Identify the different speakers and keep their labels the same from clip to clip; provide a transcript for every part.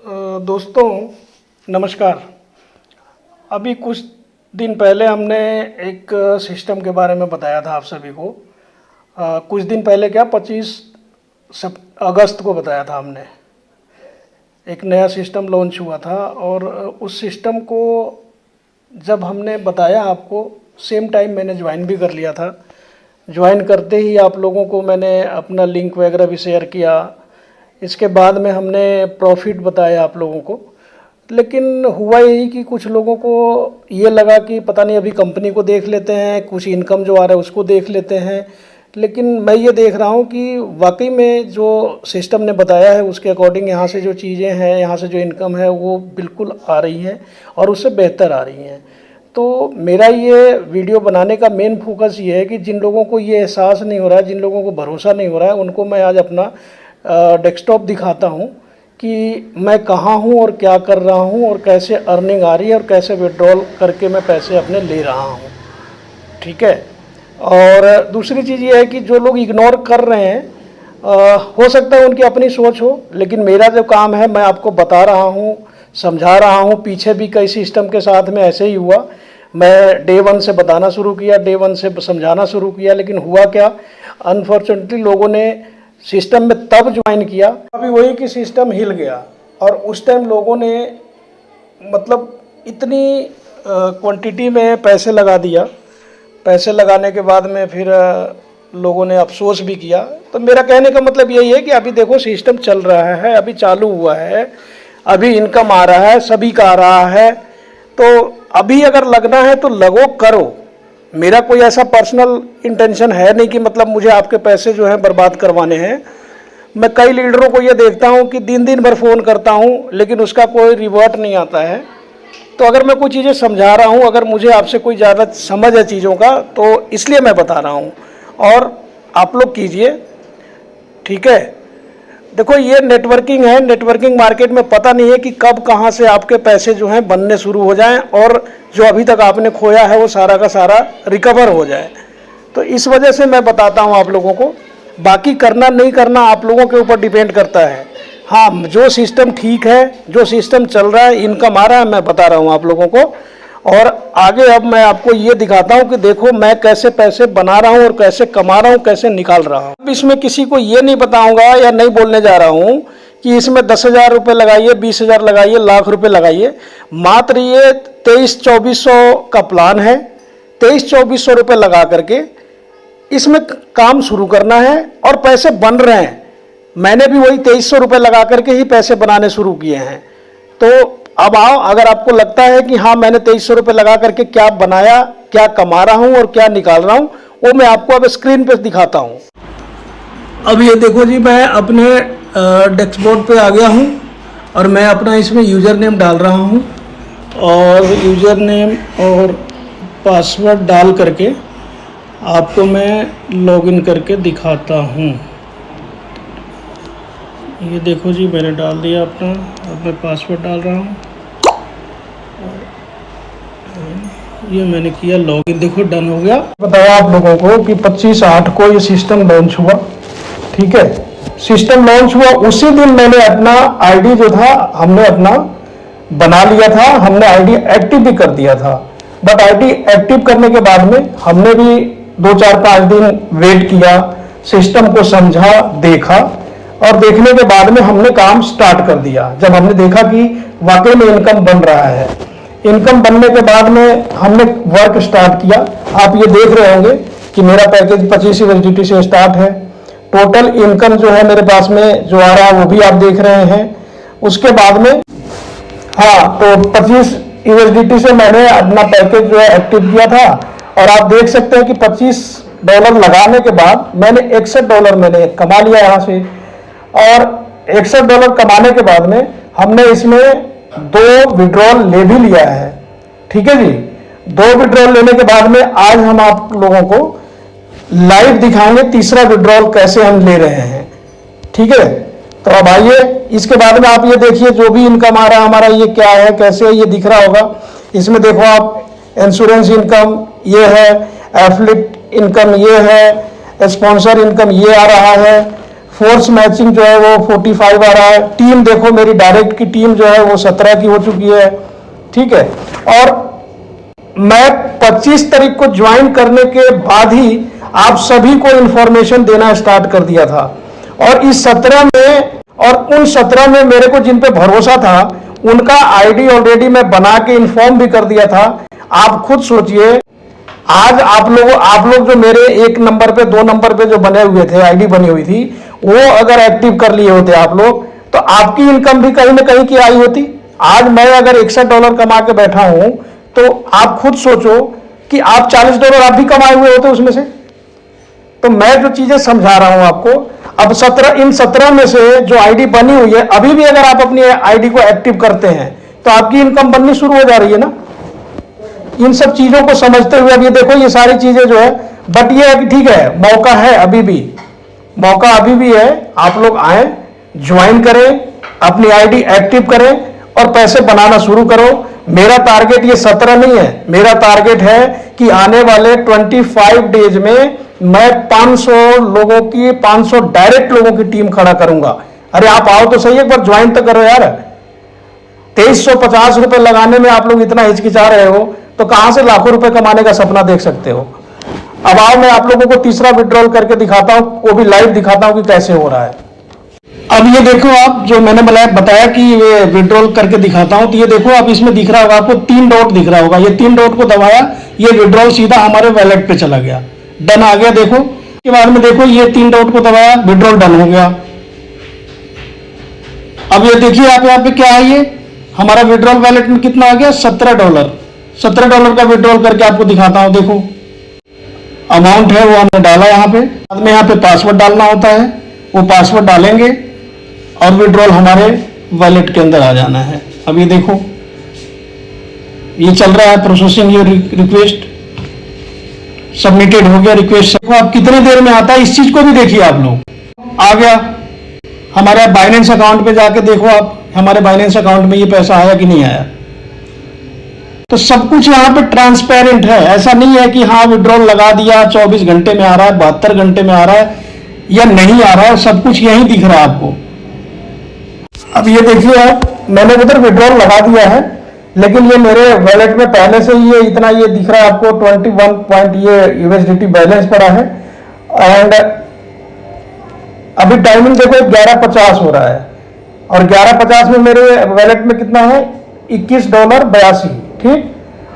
Speaker 1: दोस्तों नमस्कार। अभी कुछ दिन पहले हमने एक सिस्टम के बारे में बताया था आप सभी को। कुछ दिन पहले क्या 25 अगस्त को बताया था हमने। एक नया सिस्टम लॉन्च हुआ था और उस सिस्टम को जब हमने बताया आपको, सेम टाइम मैंने ज्वाइन भी कर लिया था। ज्वाइन करते ही आप लोगों को मैंने अपना लिंक वगैरह भी शेयर किया। इसके बाद में हमने प्रॉफिट बताया आप लोगों को। लेकिन हुआ यही कि कुछ लोगों को ये लगा कि पता नहीं अभी कंपनी को देख लेते हैं, कुछ इनकम जो आ रहा है उसको देख लेते हैं। लेकिन मैं ये देख रहा हूँ कि वाकई में जो सिस्टम ने बताया है उसके अकॉर्डिंग यहाँ से जो चीज़ें हैं, यहाँ से जो इनकम है वो बिल्कुल आ रही हैं और उससे बेहतर आ रही हैं। तो मेरा ये वीडियो बनाने का मेन फोकस ये है कि जिन लोगों को ये एहसास नहीं हो रहा है, जिन लोगों को भरोसा नहीं हो रहा है, उनको मैं आज अपना डेस्कटॉप दिखाता हूँ कि मैं कहाँ हूँ और क्या कर रहा हूँ और कैसे अर्निंग आ रही है और कैसे विड्रॉल करके मैं पैसे अपने ले रहा हूँ। ठीक है। और दूसरी चीज़ ये है कि जो लोग इग्नोर कर रहे हैं, हो सकता है उनकी अपनी सोच हो, लेकिन मेरा जो काम है मैं आपको बता रहा हूँ, समझा रहा हूँ। पीछे भी कई सिस्टम के साथ में ऐसे ही हुआ। मैं डे 1 से बताना शुरू किया, डे 1 से समझाना शुरू किया, लेकिन हुआ क्या, अनफॉर्चुनेटली लोगों ने सिस्टम में तब ज्वाइन किया अभी वही कि सिस्टम हिल गया। और उस टाइम लोगों ने मतलब इतनी क्वांटिटी में पैसे लगा दिया। पैसे लगाने के बाद में फिर लोगों ने अफसोस भी किया। तो मेरा कहने का मतलब यही है कि अभी देखो सिस्टम चल रहा है, अभी चालू हुआ है, अभी इनकम आ रहा है, सभी का आ रहा है। तो अभी अगर लगना है तो लगो, करो। मेरा कोई ऐसा पर्सनल इंटेंशन है नहीं कि मतलब मुझे आपके पैसे जो हैं बर्बाद करवाने हैं। मैं कई लीडरों को ये देखता हूँ कि दिन भर फ़ोन करता हूँ लेकिन उसका कोई रिवर्ट नहीं आता है। तो अगर मैं कुछ चीज़ें समझा रहा हूँ, अगर मुझे आपसे कोई ज़्यादा समझ है चीज़ों का, तो इसलिए मैं बता रहा हूँ और आप लोग कीजिए। ठीक है। देखो ये नेटवर्किंग है, नेटवर्किंग मार्केट में पता नहीं है कि कब कहाँ से आपके पैसे जो हैं बनने शुरू हो जाएं और जो अभी तक आपने खोया है वो सारा का सारा रिकवर हो जाए। तो इस वजह से मैं बताता हूँ आप लोगों को। बाकी करना नहीं करना आप लोगों के ऊपर डिपेंड करता है। हाँ, जो सिस्टम ठीक है, जो सिस्टम चल रहा है, इनकम आ रहा है, मैं बता रहा हूँ आप लोगों को। और आगे अब मैं आपको ये दिखाता हूँ कि देखो मैं कैसे पैसे बना रहा हूँ और कैसे कमा रहा हूँ, कैसे निकाल रहा हूँ। अब इसमें किसी को ये नहीं बताऊँगा या नहीं बोलने जा रहा हूँ कि इसमें 10,000 रुपये लगाइए, 20,000 लगाइए, लाख रुपये लगाइए। मात्र ये 23-2400 का प्लान है। 23-2400 रुपये लगा करके इसमें काम शुरू करना है और पैसे बन रहे हैं। मैंने भी वही 2300 रुपये लगा करके ही पैसे बनाने शुरू किए हैं। तो अब आओ, अगर आपको लगता है कि हाँ मैंने 2300 रुपये लगा करके क्या बनाया, क्या कमा रहा हूँ और क्या निकाल रहा हूँ, वो मैं आपको अब स्क्रीन पे दिखाता हूँ। अब ये देखो जी, मैं अपने डेस्कबोर्ड पे आ गया हूँ और मैं अपना इसमें यूज़र नेम डाल रहा हूँ और यूज़र नेम और पासवर्ड डाल करके आपको मैं लॉगिन करके दिखाता हूँ। ये देखो जी, मैंने डाल दिया अपना, अब मैं पासवर्ड डाल रहा हूँ। ये मैंने किया लॉगिन, देखो डन हो गया। बताया आप लोगों को कि 25/8 को ये सिस्टम लॉन्च हुआ। ठीक है। सिस्टम लॉन्च हुआ उसी दिन मैंने अपना आईडी जो था हमने अपना बना लिया था, हमने आईडी एक्टिव भी कर दिया था। बट आईडी एक्टिव करने के बाद में हमने भी 2-4-5 दिन वेट किया, सिस्टम को समझा, देखा और देखने के बाद में हमने काम स्टार्ट कर दिया। जब हमने देखा कि वाकई में इनकम बन रहा है, इनकम बनने के बाद में हमने वर्क स्टार्ट किया। आप ये देख रहे होंगे कि मेरा पैकेज 25 USDT से स्टार्ट है। टोटल इनकम जो है मेरे पास में जो आ रहा है वो भी आप देख रहे हैं। उसके बाद में हाँ, तो 25 USDT से मैंने अपना पैकेज जो है एक्टिव किया था और आप देख सकते हैं कि $25 लगाने के बाद मैंने $61 मैंने कमा लिया यहाँ से। और $61 कमाने के बाद में हमने इसमें 2 विड्रॉल ले भी लिया है। ठीक है जी। 2 विड्रॉल लेने के बाद में आज हम आप लोगों को लाइव दिखाएंगे तीसरा विड्रॉल कैसे हम ले रहे हैं। ठीक है। तो अब आइए, इसके बाद में आप ये देखिए जो भी इनकम आ रहा है हमारा, ये क्या है, कैसे, ये दिख रहा होगा। इसमें देखो आप, इंश्योरेंस इनकम ये है, एफिलिएट इनकम ये है, स्पॉन्सर इनकम ये आ रहा है, फोर्स मैचिंग जो है वो 45 आ रहा है। टीम देखो, मेरी डायरेक्ट की टीम जो है वो 17 की हो चुकी है, ठीक है। और मैं 25 तारीख को ज्वाइन करने के बाद ही आप सभी को इंफॉर्मेशन देना स्टार्ट कर दिया था। और इस 17 में, और उन 17 में मेरे को जिन पे भरोसा था उनका आईडी ऑलरेडी मैं बना के इन्फॉर्म भी कर दिया था। आप खुद सोचिए, आज आप लोग जो मेरे 1 नंबर पे 2 नंबर पे जो बने हुए थे, आईडी बनी हुई थी, वो अगर एक्टिव कर लिए होते आप लोग, तो आपकी इनकम भी कहीं ना कहीं की आई होती। आज मैं अगर $61 कमा के बैठा हूं, तो आप खुद सोचो कि आप $40 आप भी कमाए हुए होते उसमें से। तो मैं जो चीजें समझा रहा हूं आपको, अब इन 17 में से जो आईडी बनी हुई है, अभी भी अगर आप अपनी आईडी को एक्टिव करते हैं तो आपकी इनकम बननी शुरू हो जा रही है ना। इन सब चीजों को समझते हुए अब ये देखो, ये सारी चीजें जो है, बट ये है कि ठीक है, मौका है, अभी भी मौका अभी भी है। आप लोग आए, ज्वाइन करें, अपनी आईडी एक्टिव करें और पैसे बनाना शुरू करो। मेरा टारगेट ये 17 नहीं है, मेरा टारगेट है कि आने वाले 25 डेज में मैं 500 लोगों की, 500 डायरेक्ट लोगों की टीम खड़ा करूंगा। अरे आप आओ तो सही, एक बार ज्वाइन तो करो यार। 2350 रुपए लगाने में आप लोग इतना हिचकिचा रहे हो, तो कहां से लाखों रुपए कमाने का सपना देख सकते हो। अब आओ, मैं आप लोगों को तीसरा विड्रॉल करके दिखाता हूं, वो भी लाइव दिखाता हूं कि कैसे हो रहा है। अब ये देखो, आप जो मैंने बताया कि ये विड्रॉल करके दिखाता हूं, तो ये देखो, आप इसमें दिख रहा होगा आपको 3 डॉट दिख रहा होगा। ये 3 डॉट को दबाया, ये विड्रॉल सीधा हमारे वॉलेट पे चला गया, डन आ गया। देखो के बाद में देखो, ये 3 डॉट को दबाया, विड्रॉल डन हो गया। अब ये देखिए आप यहाँ पे क्या है, ये हमारा विड्रॉल वॉलेट में कितना आ गया, $17। $17 का विड्रॉल करके आपको दिखाता हूं। देखो अमाउंट है वो हमने डाला यहाँ पे, बाद में यहाँ पे पासवर्ड डालना होता है, वो पासवर्ड डालेंगे और विड्रॉल हमारे वॉलेट के अंदर आ जाना है। अब ये देखो, ये चल रहा है प्रोसेसिंग योर रिक्वेस्ट, सबमिटेड हो गया रिक्वेस्ट। देखो आप कितने देर में आता है, इस चीज को भी देखिए आप लोग। आ गया हमारे बाइनेंस अकाउंट पे, जाके देखो आप हमारे बाइनेंस अकाउंट में ये पैसा आया कि नहीं आया। तो सब कुछ यहाँ पे ट्रांसपेरेंट है। ऐसा नहीं है कि हाँ विड्रॉल लगा दिया 24 घंटे में आ रहा है, 72 घंटे में आ रहा है या नहीं आ रहा है, सब कुछ यहीं दिख रहा है आपको। अब ये देखिए आप, मैंने उधर विड्रॉल लगा दिया है, लेकिन ये मेरे वॉलेट में पहले से ये इतना ये दिख रहा है आपको, 21 पॉइंट ये USDT बैलेंस पड़ा है। एंड अभी टाइमिंग देखो 11:50 हो रहा है, और 11:50 में मेरे वॉलेट में कितना है, $21.82। ठीक,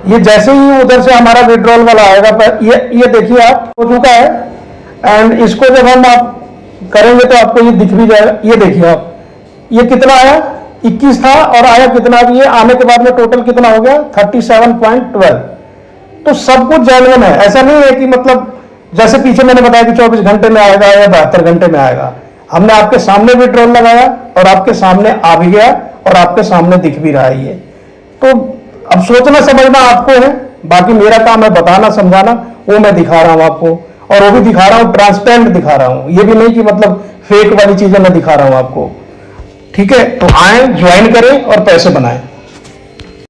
Speaker 1: ये जैसे ही उधर से हमारा विड्रॉल वाला आएगा, ये देखिए आप हो चुका है। एंड इसको जब हम आप करेंगे तो आपको ये दिख भी जाएगा। ये देखिए आप, ये कितना आया, 21 था और आया कितना, भी ये आने के बाद में टोटल कितना हो गया, 37.12। तो सब कुछ जेन्युइन है। ऐसा नहीं है कि मतलब जैसे पीछे मैंने बताया कि 24 घंटे में आएगा या 72 घंटे में आएगा। हमने आपके सामने विड्रॉल लगाया और आपके सामने आ भी गया और आपके सामने दिख भी रहा है ये। तो अब सोचना समझना आपको है, बाकी मेरा काम है बताना समझाना, वो मैं दिखा रहा हूं आपको, और वो भी दिखा रहा हूं ट्रांसपेरेंट दिखा रहा हूं। ये भी नहीं कि मतलब फेक वाली चीजें मैं दिखा रहा हूं आपको। ठीक है, तो आए, ज्वाइन करें और पैसे बनाएं।